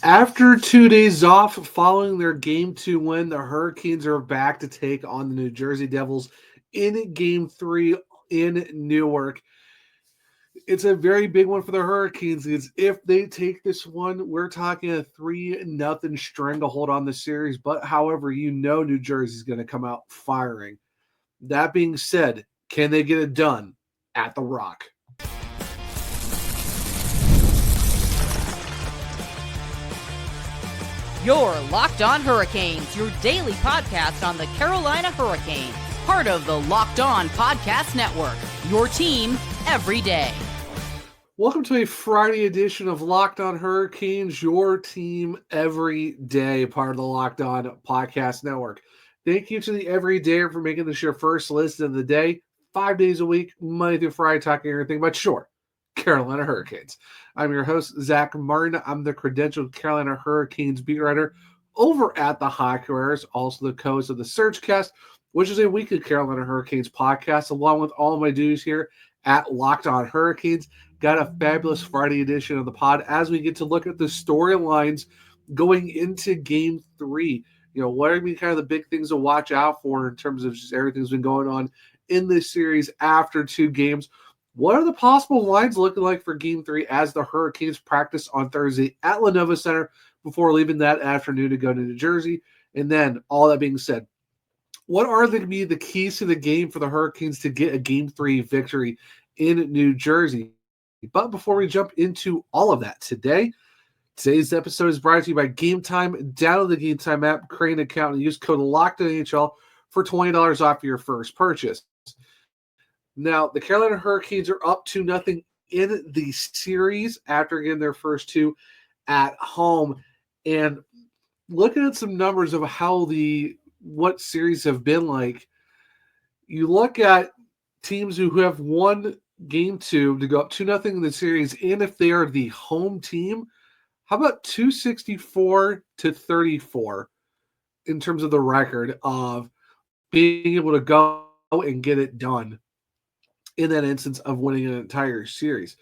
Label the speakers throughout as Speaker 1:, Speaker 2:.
Speaker 1: After 2 days off following their Game 2 win, the Hurricanes are back to take on the New Jersey Devils in Game 3 in Newark. It's a very big one for the Hurricanes because if they take this one, we're talking a 3-0 stranglehold on the series. But however, New Jersey's going to come out firing. That being said, can they get it done at the Rock?
Speaker 2: Your Locked On Hurricanes, your daily podcast on the Carolina Hurricanes. Part of the Locked On Podcast Network, your team every day.
Speaker 1: Welcome to a Friday edition of Locked On Hurricanes, your team every day, part of the Locked On Podcast Network. Thank you to the Everydayer for making this your first listen of the day. 5 days a week, Monday through Friday, talking everything but Carolina Hurricanes. I'm your host, Zach Martin. I'm the credentialed Carolina Hurricanes beat writer over at the Hockey Writers, also the co-host of the Surgecast, which is a weekly Carolina Hurricanes podcast, along with all of my duties here at Locked On Hurricanes. Got a fabulous Friday edition of the pod as we get to look at the storylines going into Game 3. What are kind of the big things to watch out for in terms of just everything that's been going on in this series after 2 games? What are the possible lines looking like for Game 3 as the Hurricanes practice on Thursday at Lenovo Center before leaving that afternoon to go to New Jersey? And then, all that being said, what are going to be the keys to the game for the Hurricanes to get a Game 3 victory in New Jersey? But before we jump into all of that today's episode is brought to you by Gametime. Download the Gametime app, create an account, and use code LOCKEDONNHL for $20 off your first purchase. Now, the Carolina Hurricanes are up 2-0 in the series after getting their first 2 at home. And looking at some numbers of what series have been like, you look at teams who have won Game 2 to go up 2-0 in the series, and if they are the home team, how about 264-34 in terms of the record of being able to go and get it done in that instance of winning an entire series.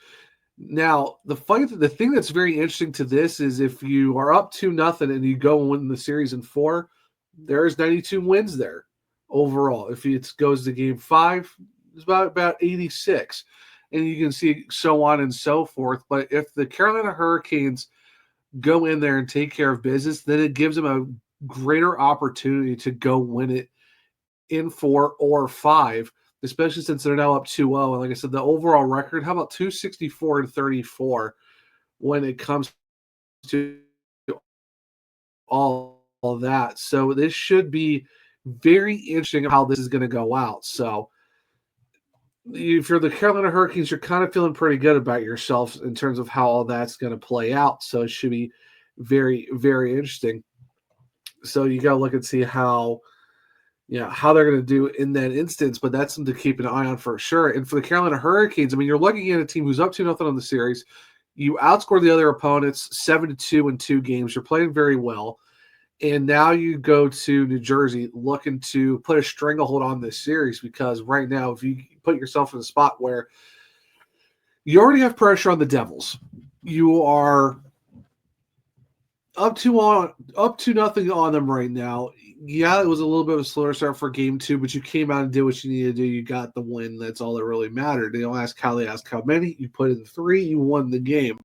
Speaker 1: Now, the thing that's very interesting to this is if you are up 2-0 and you go and win the series in 4, there's 92 wins there overall. If it goes to Game 5, it's about 86. And you can see so on and so forth. But if the Carolina Hurricanes go in there and take care of business, then it gives them a greater opportunity to go win it in 4 or 5, especially since they're now up 2-0. And like I said, the overall record, how about 264-34 when it comes to all of that? So this should be very interesting how this is going to go out. So if you're the Carolina Hurricanes, you're kind of feeling pretty good about yourself in terms of how all that's going to play out. So it should be very, very interesting. So you got to look and see how they're going to do in that instance, but that's something to keep an eye on for sure. And for the Carolina Hurricanes, you're looking at a team who's up 2-0 on the series. You outscored the other opponents 7-2 in 2 games. You're playing very well. And now you go to New Jersey looking to put a stranglehold on this series, because right now, if you put yourself in a spot where you already have pressure on the Devils, you are up 2-0 on them right now. Yeah, it was a little bit of a slower start for Game 2, but you came out and did what you needed to do. You got the win. That's all that really mattered. They don't ask how many. You put in 3, you won the game.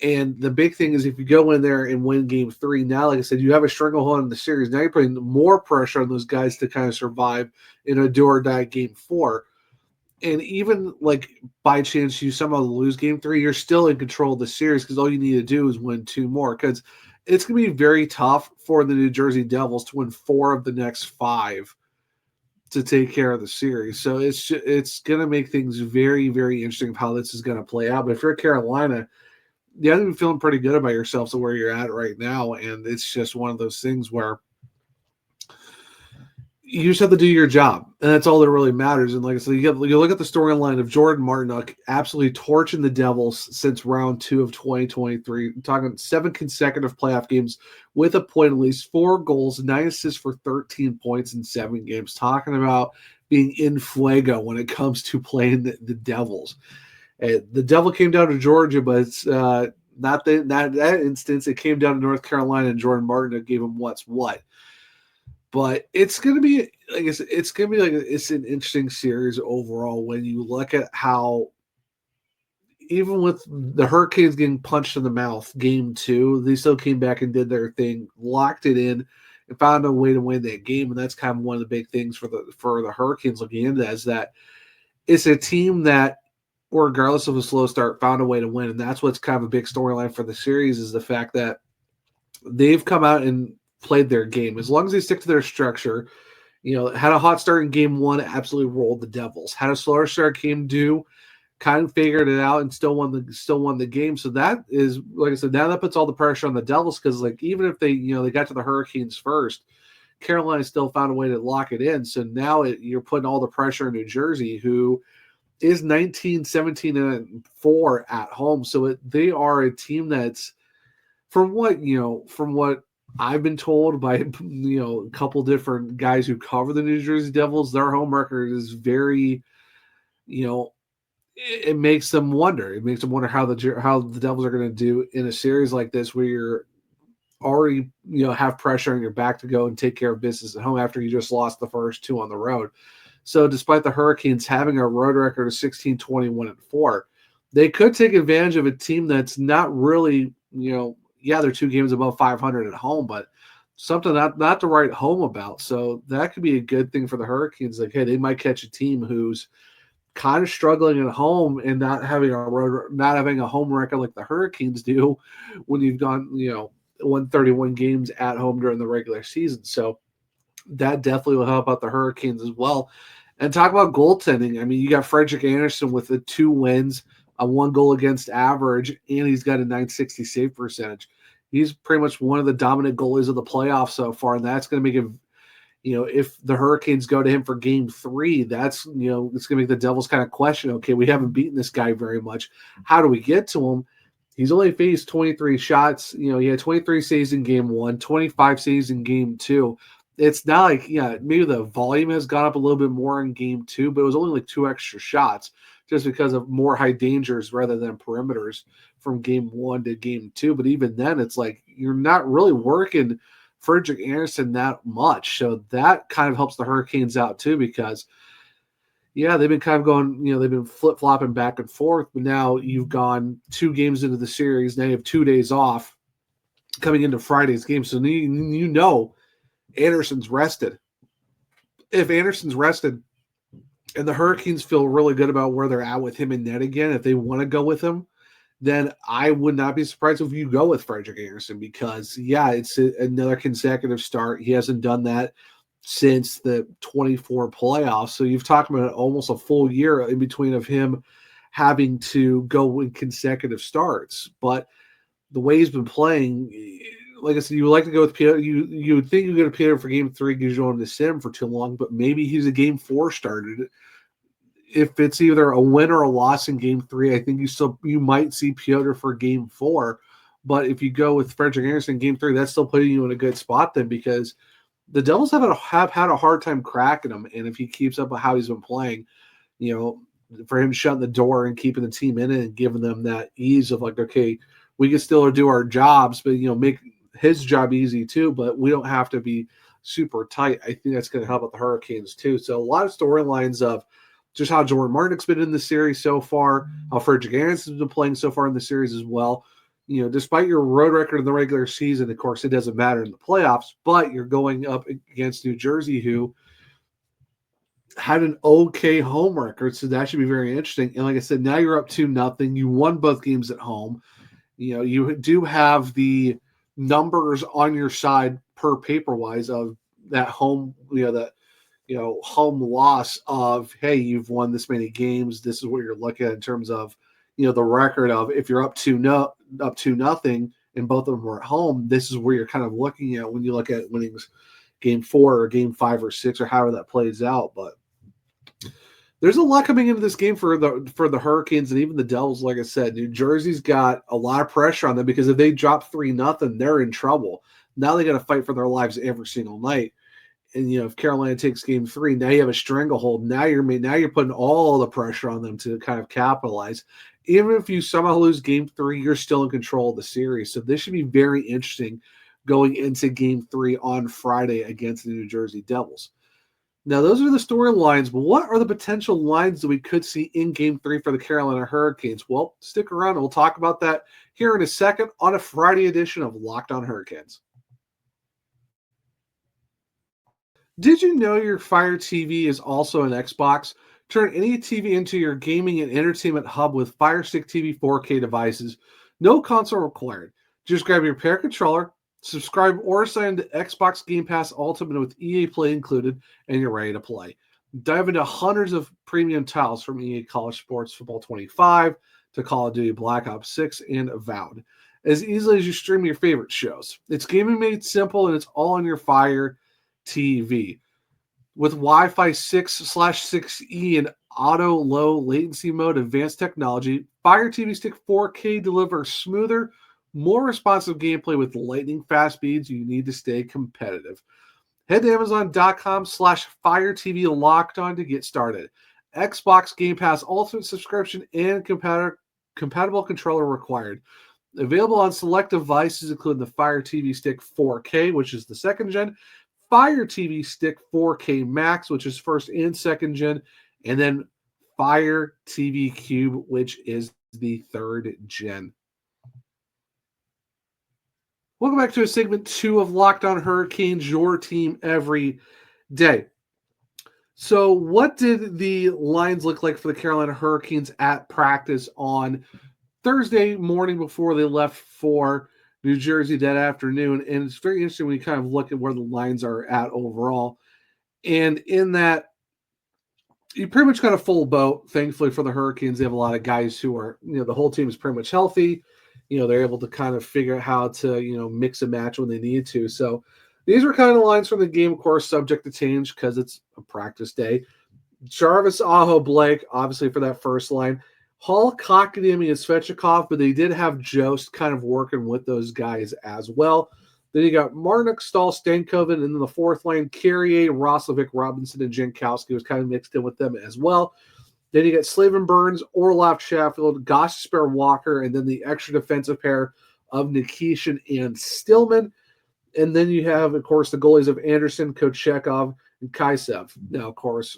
Speaker 1: And the big thing is if you go in there and win Game 3, now, like I said, you have a stranglehold in the series. Now you're putting more pressure on those guys to kind of survive in a do-or-die Game 4. And even, by chance you somehow lose Game 3, you're still in control of the series because all you need to do is win 2 more. Because it's going to be very tough for the New Jersey Devils to win 4 of the next 5 to take care of the series. So it's going to make things very, very interesting of how this is going to play out. But if you're Carolina, you have to be feeling pretty good about yourself to where you're at right now. And it's just one of those things where you just have to do your job, and that's all that really matters. And like I said, you look at the storyline of Jordan Martinook absolutely torching the Devils since round 2 of 2023. I'm talking 7 consecutive playoff games with a point, at least 4 goals, 9 assists for 13 points in 7 games. Talking about being in fuego when it comes to playing the Devils. The Devil came down to Georgia, but that instance, it came down to North Carolina and Jordan Martin gave him what's what. But it's going to be, like I said, it's going to be like it's an interesting series overall when you look at how, even with the Hurricanes getting punched in the mouth, game 2, they still came back and did their thing, locked it in, and found a way to win that game. And that's kind of one of the big things for the Hurricanes looking into that, is that it's a team that, regardless of a slow start, found a way to win. And that's what's kind of a big storyline for the series, is the fact that they've come out and played their game. As long as they stick to their structure, had a hot start in game 1, absolutely rolled the Devils. Had a slower start game 2, kind of figured it out and still won the game. So that is, like I said, now that puts all the pressure on the Devils, because like even if they got to the Hurricanes first, Carolina still found a way to lock it in. So now you're putting all the pressure in New Jersey, who is 19-17-4 at home. So they are a team that's, from what I've been told by a couple different guys who cover the New Jersey Devils, their home record is very, it makes them wonder. It makes them wonder how the Devils are going to do in a series like this, where you're already have pressure on your back to go and take care of business at home after you just lost the first 2 on the road. So despite the Hurricanes having a road record of 16-21-4, they could take advantage of a team that's not really, they're 2 games above 500 at home, but something not to write home about. So that could be a good thing for the Hurricanes. Like, hey, they might catch a team who's kind of struggling at home and not having a home record like the Hurricanes do when you've gone, 131 games at home during the regular season. So that definitely will help out the Hurricanes as well. And talk about goaltending. I mean, you got Frederik Andersen with the 2 wins, a 1 goal against average, and he's got a .960 save percentage. He's pretty much one of the dominant goalies of the playoffs so far, and that's going to make him, if the Hurricanes go to him for game 3, that's, it's going to make the Devils kind of question, okay, we haven't beaten this guy very much. How do we get to him? He's only faced 23 shots. He had 23 saves in game 1, 25 saves in game 2. It's not like, maybe the volume has gone up a little bit more in game 2, but it was only like 2 extra shots just because of more high dangers rather than perimeters from game 1 to game 2. But even then, it's like you're not really working Frederik Andersen that much. So that kind of helps the Hurricanes out too, because, they've been kind of going, they've been flip-flopping back and forth. But now you've gone 2 games into the series. Now you have 2 days off coming into Friday's game. So Andersen's rested. If Andersen's rested and the Hurricanes feel really good about where they're at with him in net again, if they want to go with him, then I would not be surprised if you go with Frederik Andersen, because, it's another consecutive start. He hasn't done that since the 24 playoffs. So you've talked about almost a full year in between of him having to go in consecutive starts. But the way he's been playing, like I said, you would like to go with Piotr. You would think you go to Piotr for game 3 because you don't want to sit him for too long, but maybe he's a game 4 starter. If it's either a win or a loss in game 3, I think you might see Piotr for game 4. But if you go with Frederik Andersen in game 3, that's still putting you in a good spot then, because the Devils have had a hard time cracking him. And if he keeps up with how he's been playing, for him shutting the door and keeping the team in it and giving them that ease of like, okay, we can still do our jobs, but, make his job easy too, but we don't have to be super tight. I think that's going to help out the Hurricanes too. So a lot of storylines of just how Jordan Martin's been in the series so far, how Frederik Andersen's been playing so far in the series as well. Despite your road record in the regular season, of course, it doesn't matter in the playoffs, but you're going up against New Jersey, who had an okay home record. So that should be very interesting. And like I said, now you're up 2-0. You won both games at home. You do have the numbers on your side per paper wise of that home, home loss of, hey, you've won this many games. This is what you're looking at in terms of, the record of, if you're up 2-0 and both of them were at home, this is where you're kind of looking at when you look at winning game 4 or game 5 or 6 or however that plays out. But there's a lot coming into this game for the Hurricanes and even the Devils. Like I said, New Jersey's got a lot of pressure on them, because if they drop 3-0, they're in trouble. Now they got to fight for their lives every single night. And if Carolina takes game 3, now you have a stranglehold. Now you're putting all the pressure on them to kind of capitalize. even if you somehow lose game 3, you're still in control of the series. So this should be very interesting going into game 3 on Friday against the New Jersey Devils. Now, those are the storylines, but what are the potential lines that we could see in game 3 for the Carolina Hurricanes? Well, stick around and we'll talk about that here in a second on a Friday edition of Locked On Hurricanes. Did you know your Fire TV is also an Xbox? Turn any TV into your gaming and entertainment hub with Fire Stick TV 4K devices. No console required. Just grab your pair controller, subscribe or sign to Xbox Game Pass Ultimate with EA Play included, and you're ready to play. Dive into hundreds of premium titles from EA College Sports Football 25 to Call of Duty Black Ops 6 and Avowed, as easily as you stream your favorite shows. It's gaming made simple, and it's all on your Fire TV. With Wi-Fi 6/6E and auto low latency mode advanced technology, Fire TV Stick 4K delivers smoother, more responsive gameplay with lightning fast speeds you need to stay competitive. Head to Amazon.com/Fire TV Locked On to get started. Xbox Game Pass Ultimate subscription and compatible controller required. Available on select devices, including the Fire TV Stick 4K, which is the second gen, Fire TV Stick 4K Max, which is first and second gen, and then Fire TV Cube, which is the third gen. Welcome back to segment 2 of Locked On Hurricanes, your team every day. So what did the lines look like for the Carolina Hurricanes at practice on Thursday morning before they left for New Jersey that afternoon? And it's very interesting when you kind of look at where the lines are at overall. And in that, you pretty much got a full boat. Thankfully for the Hurricanes, they have a lot of guys who are, the whole team is pretty much healthy. They're able to kind of figure out how to, mix and match when they need to. So these were kind of the lines from the game, of course, subject to change because it's a practice day. Jarvis, Aho, Blake, obviously for that first line. Hall, Kotkaniemi, and Svechnikov, but they did have Jost kind of working with those guys as well. Then you got Marnik, Stahl, Stankoven, and then the fourth line, Carrier, Roslovic, Robinson, and Jankowski was kind of mixed in with them as well. Then you got Slavin Burns, Orlov, Sheffield, Gostisbehere, Walker, and then the extra defensive pair of Nikishin and Stillman. And then you have, of course, the goalies of Anderson, Kochekov, and Kaisev. Now, of course,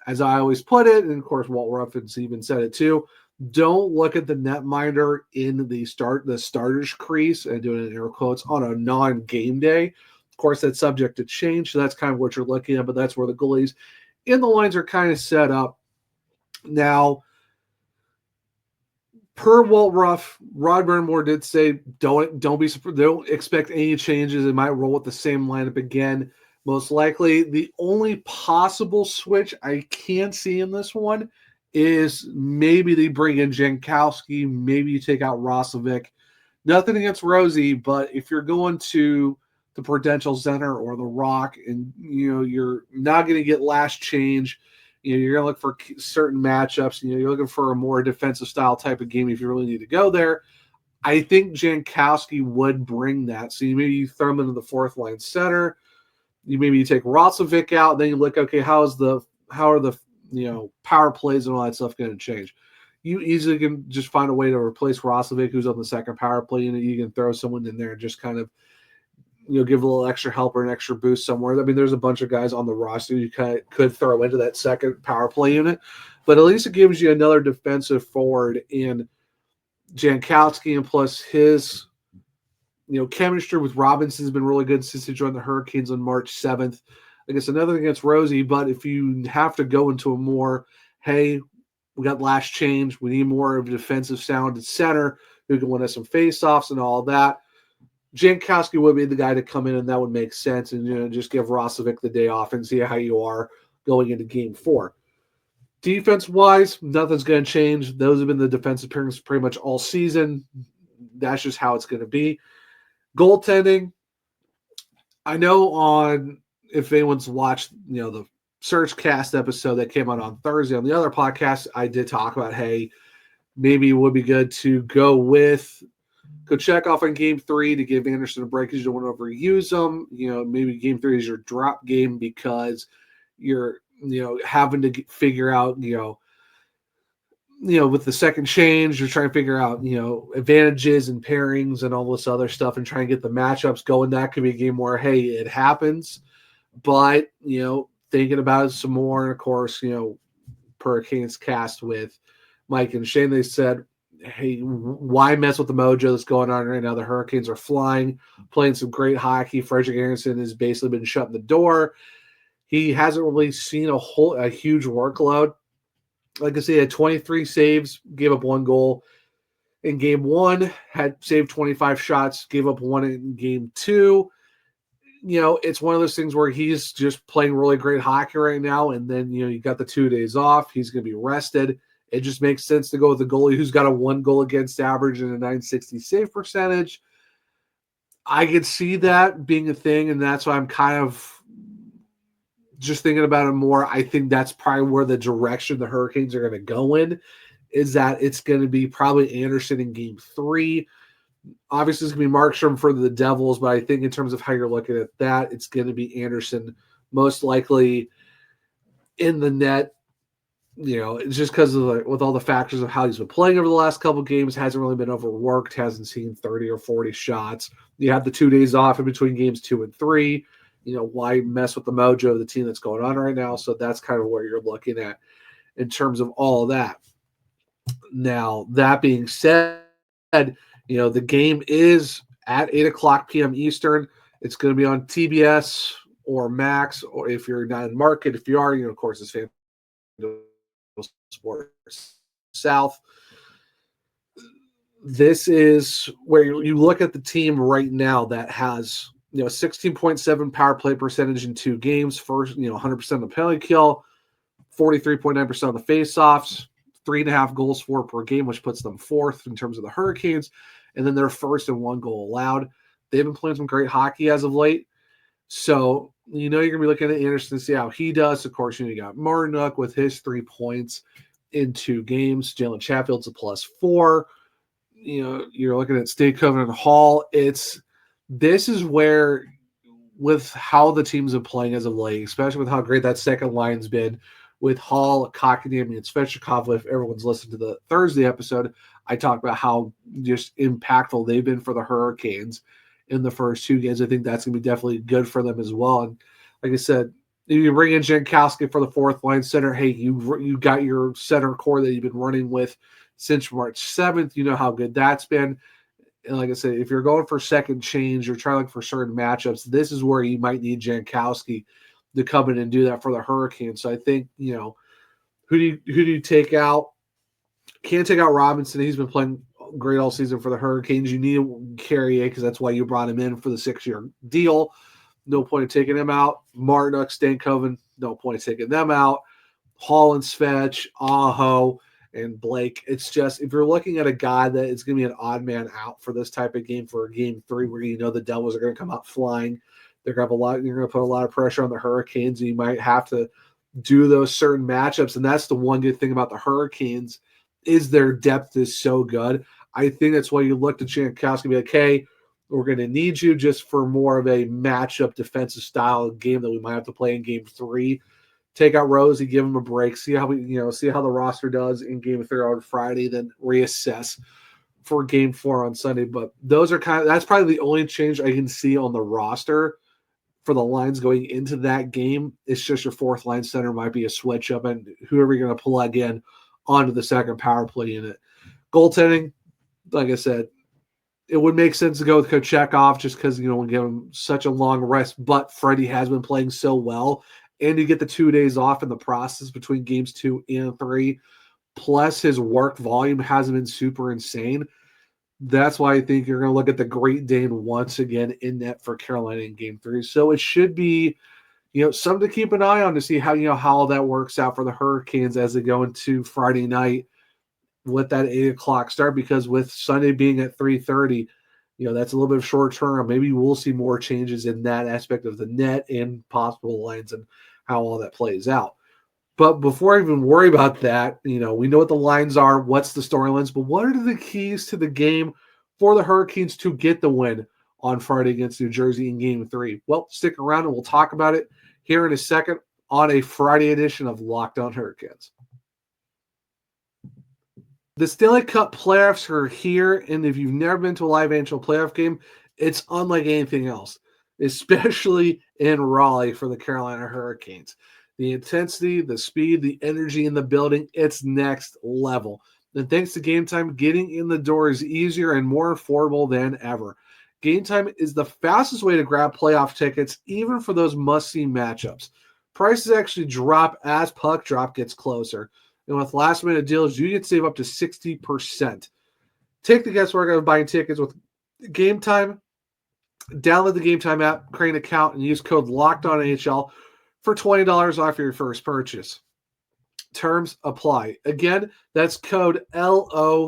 Speaker 1: as I always put it, and of course Walt Ruffins even said it too, don't look at the netminder in the starter's crease, and doing it in air quotes, on a non-game day. Of course, that's subject to change, so that's kind of what you're looking at, but that's where the goalies and the lines are kind of set up. Now, per Walt Ruff, Rod Burnmore did say don't expect any changes. They might roll with the same lineup again. Most likely, the only possible switch I can see in this one is maybe they bring in Jankowski, maybe you take out Roslovic. Nothing against Rosie, but if you're going to the Prudential Center or the Rock and you're not going to get last change, you're going to look for certain matchups, you're looking for a more defensive style type of game if you really need to go there. I think Jankowski would bring that. So maybe you throw him into the fourth line center. You take Roslovic out, then you look, okay, how are the power plays and all that stuff going to change? You easily can just find a way to replace Roslovic, who's on the second power play unit. You can throw someone in there and just kind of give a little extra help or an extra boost somewhere. I mean, there's a bunch of guys on the roster you could throw into that second power play unit, but at least it gives you another defensive forward in Jankowski, and plus his chemistry with Robinson has been really good since he joined the Hurricanes on March 7th. I guess another thing against Rosie, but if you have to go into a more, hey, we got last change, we need more of a defensive sound at center who can win us some faceoffs and all that, Jankowski would be the guy to come in, and that would make sense, and just give Roslovic the day off and see how you are going into game 4. Defense-wise, nothing's going to change. Those have been the defensive pairings pretty much all season. That's just how it's going to be. Goaltending, I know if anyone's watched, the Search Cast episode that came out on Thursday on the other podcast, I did talk about, hey, maybe it would be good to go with Kochekov in game 3 to give Anderson a break because you don't want to overuse them. Maybe game 3 is your drop game because you're, having to figure out, with the second change, you're trying to figure out, advantages and pairings and all this other stuff and try and get the matchups going. That could be a game where, hey, it happens. But, thinking about it some more, and of course, Hurricanes cast with Mike and Shane, they said, hey, why mess with the mojo that's going on right now? The Hurricanes are flying, playing some great hockey. Frederick Anderson has basically been shutting the door. He hasn't really seen a huge workload. Like I said, he had 23 saves, gave up 1 goal in game 1, had saved 25 shots, gave up 1 in game 2. It's one of those things where he's just playing really great hockey right now. And then, you got the 2 days off. He's going to be rested. It just makes sense to go with the goalie who's got a 1 goal against average and a 960 save percentage. I could see that being a thing, and that's why I'm kind of just thinking about it more. I think that's probably where the direction the Hurricanes are going to go in, is that it's going to be probably Anderson in game 3. Obviously, it's going to be Markstrom for the Devils, but I think in terms of how you're looking at that, it's going to be Anderson most likely in the net. It's just because of with all the factors of how he's been playing over the last couple of games, hasn't really been overworked, hasn't seen 30 or 40 shots. You have the 2 days off in between games 2 and 3. Why mess with the mojo of the team that's going on right now? So that's kind of where you're looking at in terms of all of that. Now, that being said, the game is at 8:00 p.m. Eastern. It's going to be on TBS or Max, or if you're not in market, if you are, of course, it's FanDuel Sports South. This is where you look at the team right now that has 16.7 power play percentage in 2 games. First, 100% of the penalty kill, 43.9% of the faceoffs, 3.5 goals for per game, which puts them 4th in terms of the Hurricanes. And then they're first in 1 goal allowed. They've been playing some great hockey as of late. So, you're going to be looking at Anderson to see how he does. Of course, you got Monarch with his 3 points in 2 games. Jalen Chatfield's a +4. You're looking at Stakehoven and Hall. This is where, with how the teams are playing as of late, especially with how great that second line's been, with Hall, Kotkaniemi, and Svechnikov. If everyone's listened to the Thursday episode, I talked about how just impactful they've been for the Hurricanes in the first 2 games. I think that's going to be definitely good for them as well. And like I said, if you bring in Jankowski for the 4th line center, hey, you got your center core that you've been running with since March 7th. You know how good that's been. And like I said, if you're going for second change, you're trying to look for certain matchups, this is where you might need Jankowski to come in and do that for the Hurricanes. So I think, who do you take out? Can't take out Robinson. He's been playing great all season for the Hurricanes. You need Carrier because that's why you brought him in for the 6-year deal. No point in taking him out. Martinook, Stankoven, no point in taking them out. Hall and Svetch, Aho, and Blake. It's just, if you're looking at a guy that is going to be an odd man out for this type of game, for a game 3 where the Devils are going to come out flying, you're going to put a lot of pressure on the Hurricanes, and you might have to do those certain matchups. And that's the one good thing about the Hurricanes, is their depth is so good. I think that's why you look to Jankowski and be like, hey, we're going to need you just for more of a matchup defensive style game that we might have to play in game 3. Take out Rosie, give him a break, see how see how the roster does in game 3 on Friday, then reassess for game 4 on Sunday. But that's probably the only change I can see on the roster for the lines going into that game. It's just your 4th line center might be a switch up, and whoever you're going to plug in onto the second power play unit. Goaltending, like I said, it would make sense to go with Kochetkov just because, we give him such a long rest, but Freddie has been playing so well, and you get the 2 days off in the process between games 2 and 3, plus his work volume hasn't been super insane. That's why I think you're going to look at the Great Dane once again in net for Carolina in game 3. So it should be, something to keep an eye on to see how that works out for the Hurricanes as they go into Friday night with that 8:00 start, because with Sunday being at 3:30, that's a little bit of short term. Maybe we'll see more changes in that aspect of the net and possible lines and how all that plays out. But before I even worry about that, we know what the lines are, what's the storylines, but what are the keys to the game for the Hurricanes to get the win on Friday against New Jersey in game 3? Well, stick around and we'll talk about it here in a second on a Friday edition of Locked On Hurricanes. The Stanley Cup playoffs are here, and if you've never been to a live NHL playoff game, it's unlike anything else, especially in Raleigh for the Carolina Hurricanes. The intensity, the speed, the energy in the building, it's next level. And thanks to Gametime, getting in the door is easier and more affordable than ever. Gametime is the fastest way to grab playoff tickets, even for those must-see matchups. Prices actually drop as puck drop gets closer. And with last-minute deals, you can save up to 60%. Take the guesswork out of buying tickets with Gametime. Download the Gametime app, create an account, and use code LOCKEDONNHL for $20 off your first purchase. Terms apply. Again, that's code LOCKEDONNHL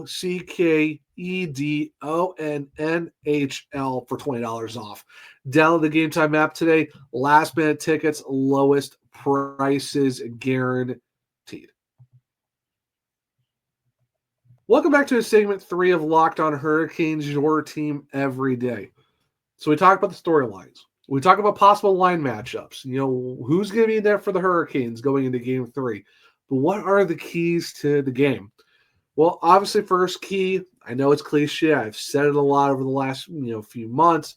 Speaker 1: for $20 off. Download the Gametime app today. Last-minute tickets, lowest prices guaranteed. Welcome back to segment 3 of Locked On Hurricanes, your team every day. So we talk about the storylines. We talk about possible line matchups. Who's going to be there for the Hurricanes going into Game 3. But what are the keys to the game? Well, obviously, first key, I know it's cliche. I've said it a lot over the last few months.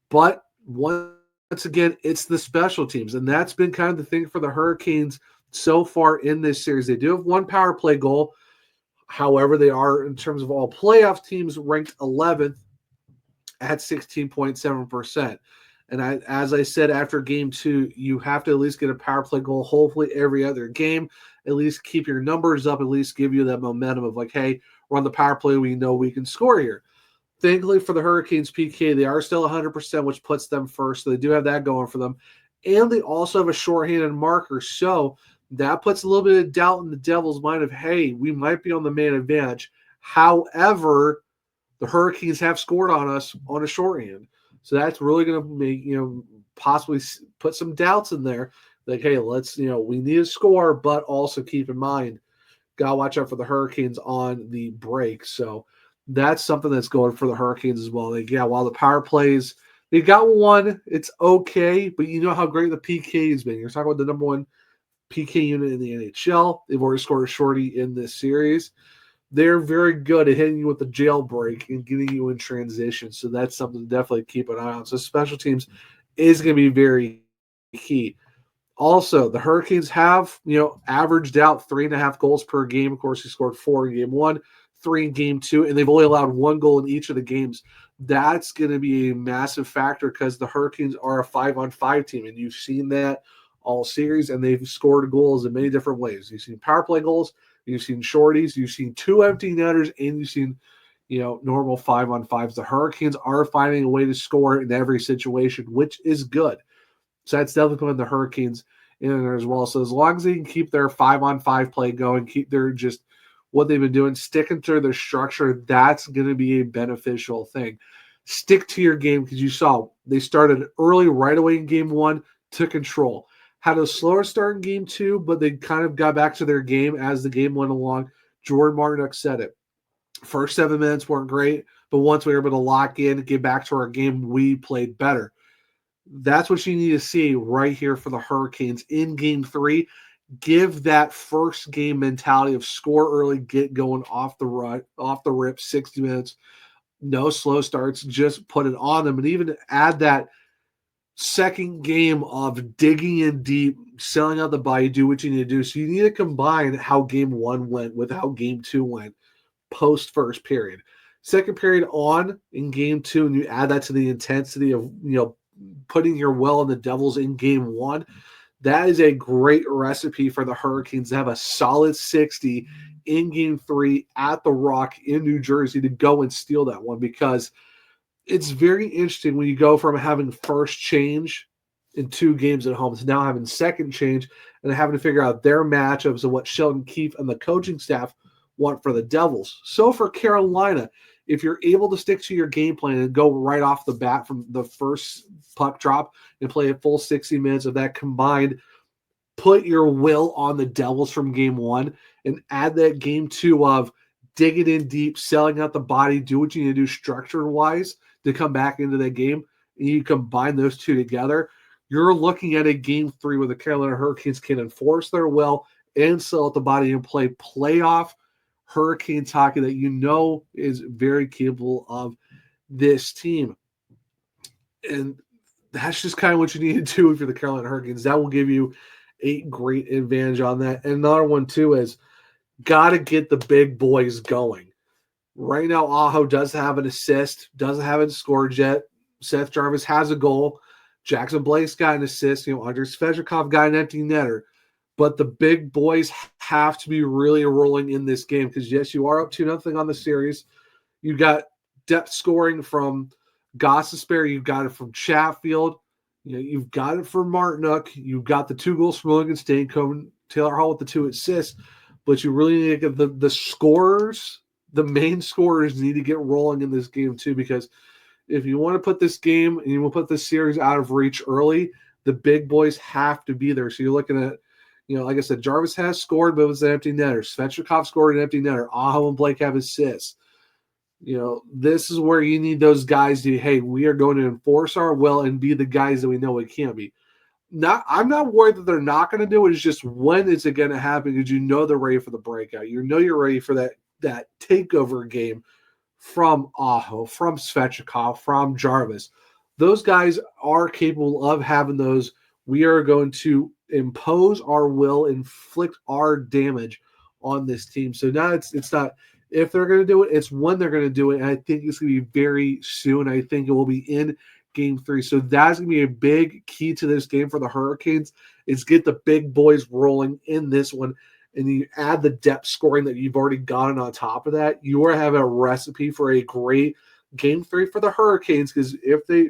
Speaker 1: But once again, it's the special teams. And that's been kind of the thing for the Hurricanes so far in this series. They do have one power play goal. However, they are, in terms of all playoff teams, ranked 11th at 16.7%. And as I said, after Game 2, you have to at least get a power play goal, hopefully every other game, at least keep your numbers up, at least give you that momentum of like, hey, we're on the power play, we know we can score here. Thankfully for the Hurricanes PK, they are still 100%, which puts them first. So they do have that going for them. And they also have a shorthanded marker. So that puts a little bit of doubt in the Devils' mind of, hey, we might be on the man advantage. However, the Hurricanes have scored on us on a shorthand. So that's really going to make, possibly put some doubts in there. Like, hey, let's, we need to score, but also keep in mind, got to watch out for the Hurricanes on the break. So that's something that's going for the Hurricanes as well. While the power plays, they got one, it's okay, but you know how great the PK has been. You're talking about the number one PK unit in the NHL. They've already scored a shorty in this series. They're very good at hitting you with the jailbreak and getting you in transition. So that's something to definitely keep an eye on. So special teams is going to be very key. Also, the Hurricanes have, averaged out 3.5 goals per game. Of course, he scored 4 in Game 1, 3 in Game 2, and they've only allowed 1 goal in each of the games. That's going to be a massive factor because the Hurricanes are a 5-on-5 team, and you've seen that all series, and they've scored goals in many different ways. You've seen power play goals, you've seen shorties, you've seen 2 empty netters, and you've seen, normal 5-on-5s. The Hurricanes are finding a way to score in every situation, which is good. So that's definitely putting the Hurricanes in there as well. So as long as they can keep their 5-on-5 play going, keep their just what they've been doing, sticking to their structure, that's going to be a beneficial thing. Stick to your game because you saw they started early right away in Game 1, took control. Had a slower start in Game 2, but they kind of got back to their game as the game went along. Jordan Martinook said it. First 7 minutes weren't great, but once we were able to lock in, get back to our game, we played better. That's what you need to see right here for the Hurricanes in Game 3. Give that first game mentality of score early, get going off the rip, 60 minutes, no slow starts, just put it on them, and even add that second game of digging in deep, selling out the body, do what you need to do. So you need to combine how Game 1 went with how Game 2 went post first period. Second period on in Game 2, and you add that to the intensity of, putting your will on the Devils in Game 1, that is a great recipe for the Hurricanes to have a solid 60 in Game 3 at the Rock in New Jersey to go and steal that one, because it's very interesting when you go from having first change in 2 games at home to now having second change and having to figure out their matchups and what Sheldon Keefe and the coaching staff want for the Devils. So for Carolina, if you're able to stick to your game plan and go right off the bat from the first puck drop and play a full 60 minutes of that combined, put your will on the Devils from Game 1 and add that Game 2 of dig it in deep, selling out the body, do what you need to do structure-wise to come back into that game, and you combine those two together, you're looking at a Game 3 where the Carolina Hurricanes can enforce their will and sell out the body and play playoff Hurricanes hockey that you know is very capable of this team. And that's just kind of what you need to do if you're the Carolina Hurricanes. That will give you a great advantage on that. And another one, too, is got to get the big boys going. Right now, Aho does have an assist, doesn't have it scored yet. Seth Jarvis has a goal. Jackson Blake's got an assist. Andrei Svechnikov got an empty netter. But the big boys have to be really rolling in this game because, yes, you are up 2-0 on the series. You got depth scoring from Gostisbehere. You've got it from Chatfield. You've got it from Martinook. You've got the 2 goals from Logan Stankoven, Taylor Hall with the 2 assists. But you really need to get the scorers, the main scorers need to get rolling in this game too, because if you want to put this game and you want to put this series out of reach early, the big boys have to be there. So you're looking at, like I said, Jarvis has scored, but it was an empty netter. Svechnikov scored an empty netter. Aho and Blake have assists. This is where you need those guys to, hey, we are going to enforce our will and be the guys that we know we can't be. I'm not worried that they're not going to do it. It's just when is it going to happen because they're ready for the breakout. You're ready for that takeover game from Aho, from Svechnikov, from Jarvis. Those guys are capable of having those. We are going to impose our will, inflict our damage on this team. So now it's not if they're going to do it, it's when they're going to do it. And I think it's going to be very soon. I think it will be in Game 3. So that's going to be a big key to this game for the Hurricanes is get the big boys rolling in this one. And you add the depth scoring that you've already gotten on top of that, you are having a recipe for a great Game 3 for the Hurricanes. Because if they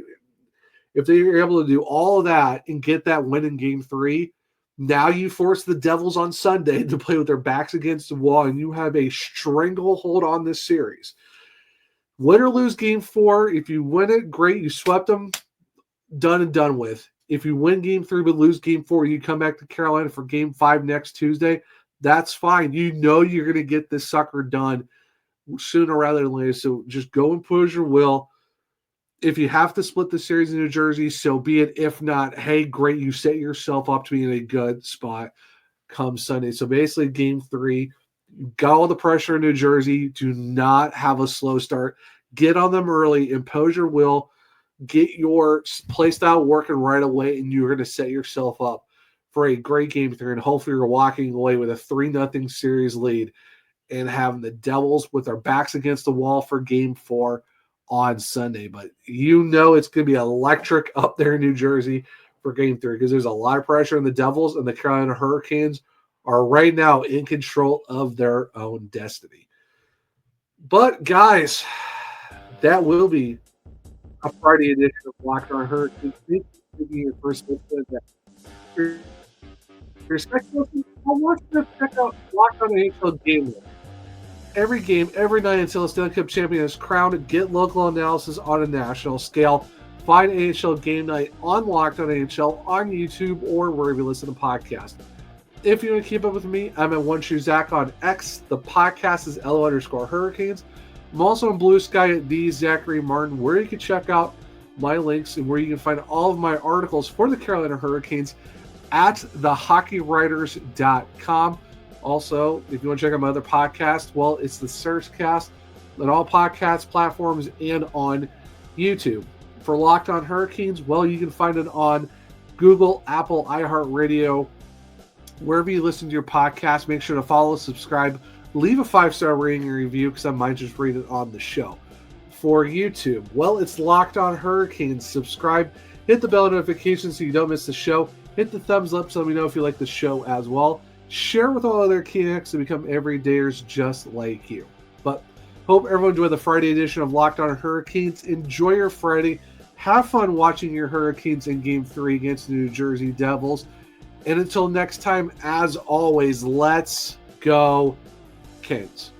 Speaker 1: are able to do all of that and get that win in Game 3, now you force the Devils on Sunday to play with their backs against the wall, and you have a stranglehold on this series. Win or lose Game 4, if you win it, great. You swept them, done and done with. If you win Game 3 but lose Game 4, you come back to Carolina for Game 5 next Tuesday, that's fine. You're going to get this sucker done sooner rather than later. So just go and push your will. If you have to split the series in New Jersey, so be it. If not, hey, great. You set yourself up to be in a good spot come Sunday. So basically Game 3, you got all the pressure in New Jersey. Do not have a slow start. Get on them early. Impose your will. Get your play style working right away, and you're going to set yourself up for a great Game 3. And hopefully you're walking away with a 3-0 series lead and having the Devils with their backs against the wall for Game 4 on Sunday. But it's going to be electric up there in New Jersey for Game 3 because there's a lot of pressure on the Devils, and the Carolina Hurricanes are right now in control of their own destiny. But, guys, that will be a Friday edition of Locked On Hurricanes. Thank you for being your first listen. Your second listen, I want you to check out Locked On NHL Game Day. Every game, every night until a Stanley Cup champion is crowned. Get local analysis on a national scale. Find NHL Game Night on Locked On NHL on YouTube or wherever you listen to podcasts. If you want to keep up with me, I'm at OneShoeZach on X. The podcast is @LO_Hurricanes. I'm also on Blue Sky at @TheZachary_Martin, where you can check out my links and where you can find all of my articles for the Carolina Hurricanes at thehockeywriters.com. Also, if you want to check out my other podcast, well, it's the Searchcast on all podcast platforms and on YouTube. For Locked On Hurricanes, well, you can find it on Google, Apple, iHeartRadio, wherever you listen to your podcast. Make sure to follow, subscribe, leave a 5-star rating and review because I might just read it on the show. For YouTube, well, it's Locked On Hurricanes. Subscribe, hit the bell notification so you don't miss the show. Hit the thumbs up so let me know if you like the show as well. Share with all other Keenex to become everydayers just like you. But hope everyone enjoyed the Friday edition of Locked On Hurricanes. Enjoy your Friday. Have fun watching your Hurricanes in Game 3 against the New Jersey Devils. And until next time, as always, let's go Canes.